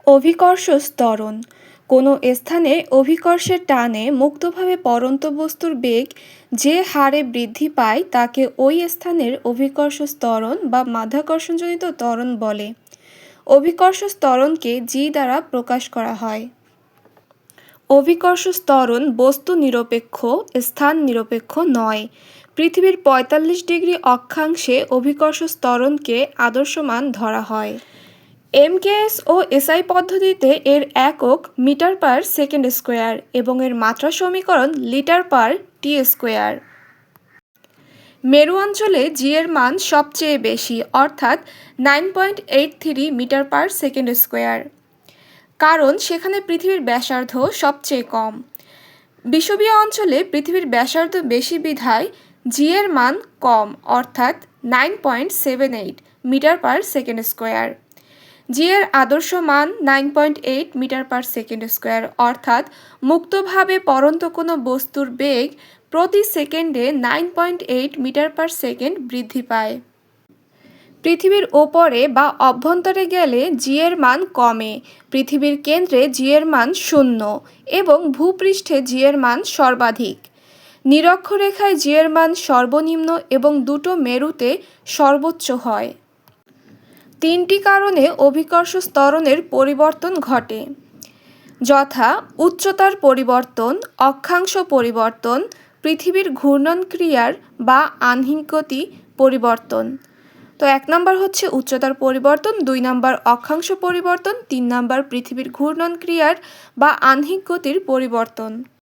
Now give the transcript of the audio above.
অভিকর্ষ ত্বরণ কোনো স্থানে অভিকর্ষের টানে মুক্তভাবে পড়ন্ত বস্তুর বেগ যে হারে বৃদ্ধি পায় তাকে ওই স্থানের অভিকর্ষ ত্বরণ বা মাধ্যাকর্ষণজনিত ত্বরণ বলে। অভিকর্ষ ত্বরণকে জি দ্বারা প্রকাশ করা হয়। অভিকর্ষ ত্বরণ বস্তু নিরপেক্ষ, স্থান নিরপেক্ষ নয়। পৃথিবীর ৪৫ ডিগ্রি অক্ষাংশে অভিকর্ষ ত্বরণকে আদর্শ মান ধরা হয়। এমকেএস ও এসআই পদ্ধতিতে এর একক মিটার পার সেকেন্ড স্কোয়ার এবং এর মাত্রা সমীকরণ লিটার পার টি স্কোয়ার। মেরু অঞ্চলে জি এর মান সবচেয়ে বেশি, অর্থাৎ 9.83 মিটার পার সেকেন্ড স্কোয়ার, কারণ সেখানে পৃথিবীর ব্যাসার্ধ সবচেয়ে কম। বিষুবীয় অঞ্চলে পৃথিবীর ব্যাসার্ধ বেশি বিধায় জি এর মান কম, অর্থাৎ 9.78 মিটার পার সেকেন্ড স্কোয়ার। জি এর আদর্শ মান 9.8 মিটার পার সেকেন্ড স্কোয়ার, অর্থাৎ মুক্তভাবে পড়ন্ত কোনো বস্তুর বেগ প্রতি সেকেন্ডে 9.8 মিটার পার সেকেন্ড বৃদ্ধি পায়। পৃথিবীর ওপরে বা অভ্যন্তরে গেলে জি এর মান কমে। পৃথিবীর কেন্দ্রে জি এর মান 0 এবং ভূপৃষ্ঠে জি এর মান সর্বাধিক। নিরক্ষরেখায় জি এর মান সর্বনিম্ন এবং দুটো মেরুতে সর্বোচ্চ হয়। তিনটি কারণে অভিকর্ষ ত্বরণের পরিবর্তন ঘটে, যথা উচ্চতার পরিবর্তন, অক্ষাংশ পরিবর্তন, পৃথিবীর ঘূর্ণন ক্রিয়ার বা আহ্নিক গতি পরিবর্তন। তো 1 নম্বর হচ্ছে উচ্চতার পরিবর্তন, 2 নম্বর অক্ষাংশ পরিবর্তন, 3 নম্বর পৃথিবীর ঘূর্ণন ক্রিয়ার বা আহ্নিক গতির পরিবর্তন।